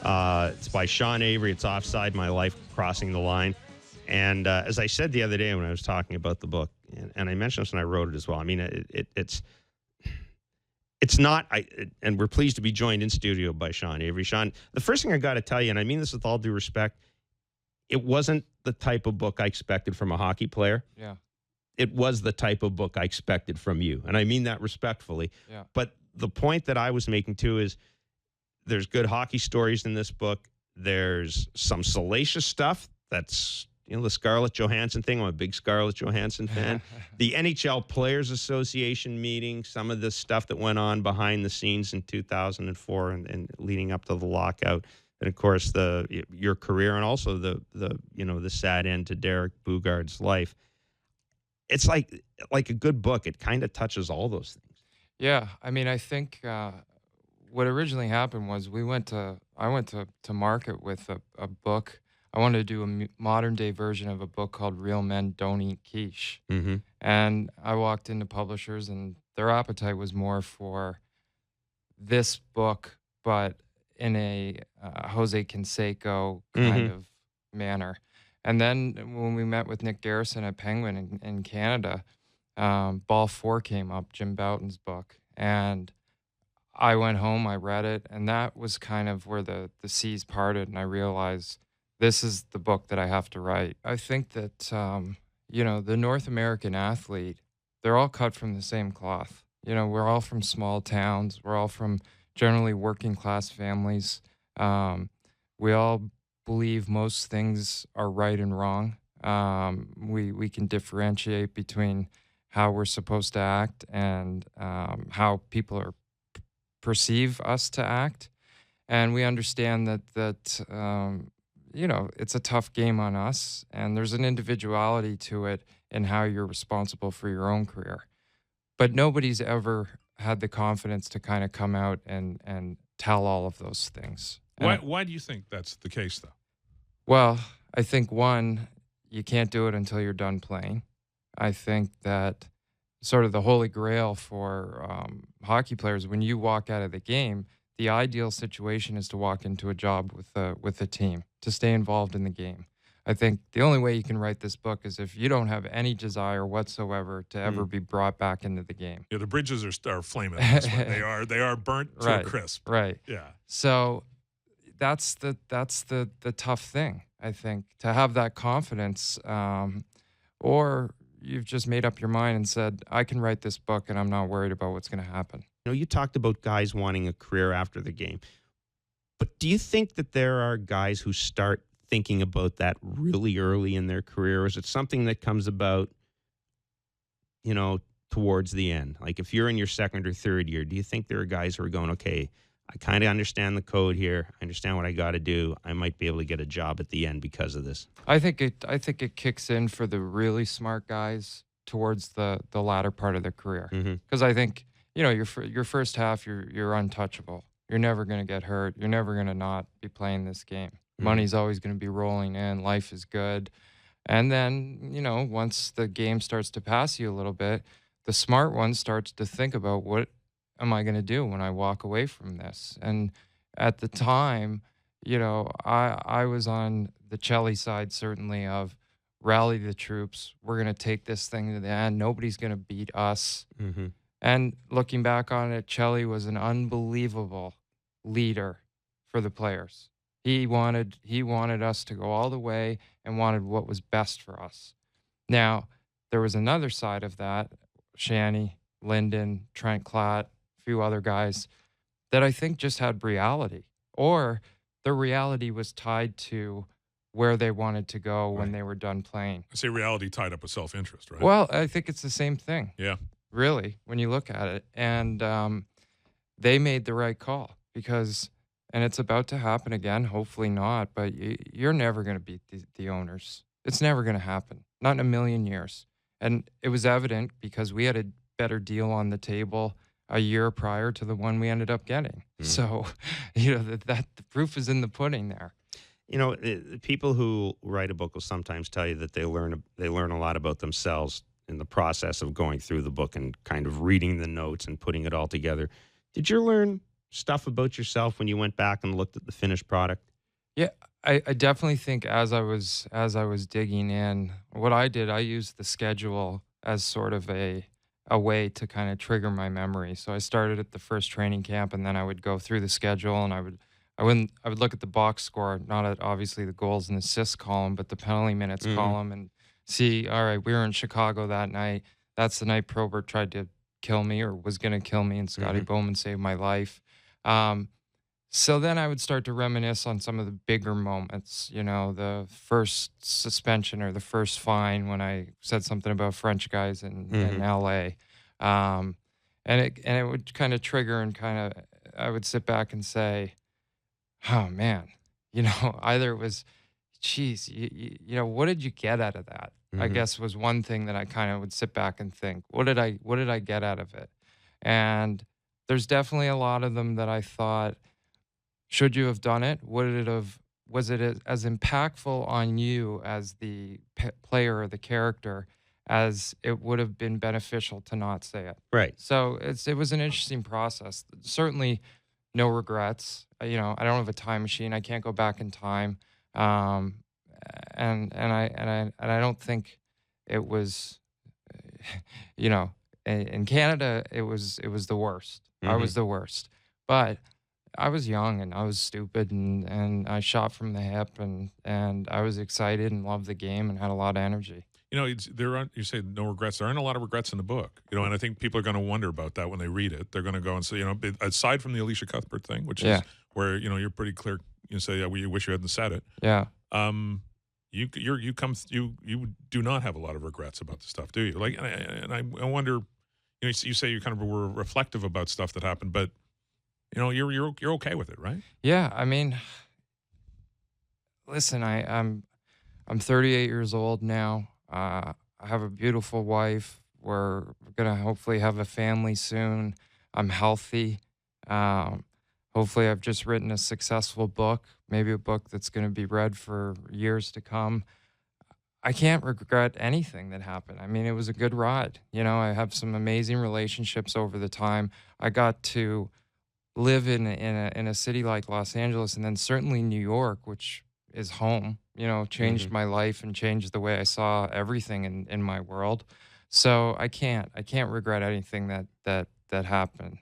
It's by Sean Avery. It's Offside, My Life Crossing the Line. And as I said the other day when I was talking about the book, and I mentioned this when I wrote it as well, I mean, it's not, and we're pleased to be joined in studio by Sean Avery. Sean, the first thing I got to tell you, and I mean this with all due respect, it wasn't the type of book I expected from a hockey player. Yeah. It was the type of book I expected from you. And I mean that respectfully. Yeah. But the point that I was making too is there's good hockey stories in this book. There's some salacious stuff. That's, the Scarlett Johansson thing. I'm a big Scarlett Johansson fan. The NHL Players Association meeting, some of the stuff that went on behind the scenes in 2004 and leading up to the lockout. And of course, your career and also the sad end to Derek Bugard's life. It's like a good book. It kind of touches all those things. Yeah. I mean, I think what originally happened was I went to market with a book. I wanted to do a modern day version of a book called Real Men Don't Eat Quiche. Mm-hmm. And I walked into publishers and their appetite was more for this book, but in a Jose Canseco kind of manner. And then when we met with Nick Garrison at Penguin in Canada, Ball 4 came up, Jim Bouton's book. And I went home, I read it, and that was kind of where the seas parted, and I realized this is the book that I have to write. I think that, the North American athlete, they're all cut from the same cloth. We're all from small towns. We're all from generally working class families. We all believe most things are right and wrong. We can differentiate between how we're supposed to act and how people perceive us to act. And we understand that it's a tough game on us, and there's an individuality to it in how you're responsible for your own career. But nobody's ever had the confidence to kind of come out and tell all of those things. Why do you think that's the case, though? Well, I think, one, you can't do it until you're done playing. I think that sort of the holy grail for hockey players, when you walk out of the game, the ideal situation is to walk into a job with a team, to stay involved in the game. I think the only way you can write this book is if you don't have any desire whatsoever to ever be brought back into the game. Yeah, the bridges are flaming. This way. They are burnt to a crisp. Right. Yeah. So that's the tough thing, I think, to have that confidence, or you've just made up your mind and said, I can write this book and I'm not worried about what's going to happen. You talked about guys wanting a career after the game, but do you think that there are guys who start thinking about that really early in their career? Or is it something that comes about, towards the end? Like if you're in your second or third year, do you think there are guys who are going, okay, I kind of understand the code here. I understand what I got to do. I might be able to get a job at the end because of this. I think it kicks in for the really smart guys towards the latter part of their career. Because I think, your first half, you're untouchable. You're never going to get hurt. You're never going to not be playing this game. Money's always going to be rolling in. Life is good. And then, once the game starts to pass you a little bit, the smart one starts to think about, what am I going to do when I walk away from this? And at the time, I was on the Chelly side, certainly, of rally the troops. We're going to take this thing to the end. Nobody's going to beat us. And looking back on it, Chelly was an unbelievable leader for the players. He wanted us to go all the way and wanted what was best for us. Now, there was another side of that, Shanny, Linden, Trent Klatt, a few other guys, that I think just had reality, or their reality was tied to where they wanted to go when they were done playing. I say reality tied up with self-interest, right? Well, I think it's the same thing. Yeah. Really, when you look at it. And they made the right call because, and it's about to happen again, hopefully not, but you're never going to beat the owners. It's never going to happen, not in a million years. And it was evident because we had a better deal on the table a year prior to the one we ended up getting. So, that the proof is in the pudding there. People who write a book will sometimes tell you that they learn a lot about themselves in the process of going through the book and kind of reading the notes and putting it all together. Did you learn stuff about yourself when you went back and looked at the finished product? Yeah, I definitely think as I was digging in, what I did, I used the schedule as sort of a way to kind of trigger my memory. So I started at the first training camp, and then I would go through the schedule, and I would look at the box score, not at obviously the goals and assists column, but the penalty minutes column, and see, all right, we were in Chicago that night. That's the night Probert tried to kill me or was going to kill me, and Scotty Bowman saved my life. Um, so then I would start to reminisce on some of the bigger moments, the first suspension or the first fine when I said something about French guys in LA. And it would kind of trigger and I would sit back and say, oh man, either it was, geez, what did you get out of that? I guess was one thing that I kind of would sit back and think, what did I get out of it? And there's definitely a lot of them that I thought, should you have done it? Was it as impactful on you as the player or the character as it would have been beneficial to not say it? Right. So it was an interesting process. Certainly, no regrets. I don't have a time machine. I can't go back in time. And I don't think it was, in Canada it was the worst. I was the worst, but I was young and I was stupid and I shot from the hip and I was excited and loved the game and had a lot of energy. You say no regrets. There aren't a lot of regrets in the book, and I think people are going to wonder about that when they read it. They're going to go and say, aside from the Alicia Cuthbert thing, which is where you're pretty clear. You say, yeah, you wish you hadn't said it. Yeah. You do not have a lot of regrets about the stuff, do you? Like, and I wonder, you say you kind of were reflective about stuff that happened, but you're okay with it, right? Yeah. I mean, listen, I'm 38 years old now. I have a beautiful wife. We're gonna hopefully have a family soon. I'm healthy. Hopefully, I've just written a successful book, maybe a book that's going to be read for years to come. I can't regret anything that happened. I mean, it was a good ride. I have some amazing relationships over the time. I got to live in a city like Los Angeles, and then certainly New York, which is home. Changed my life and changed the way I saw everything in my world. So I can't regret anything that happened.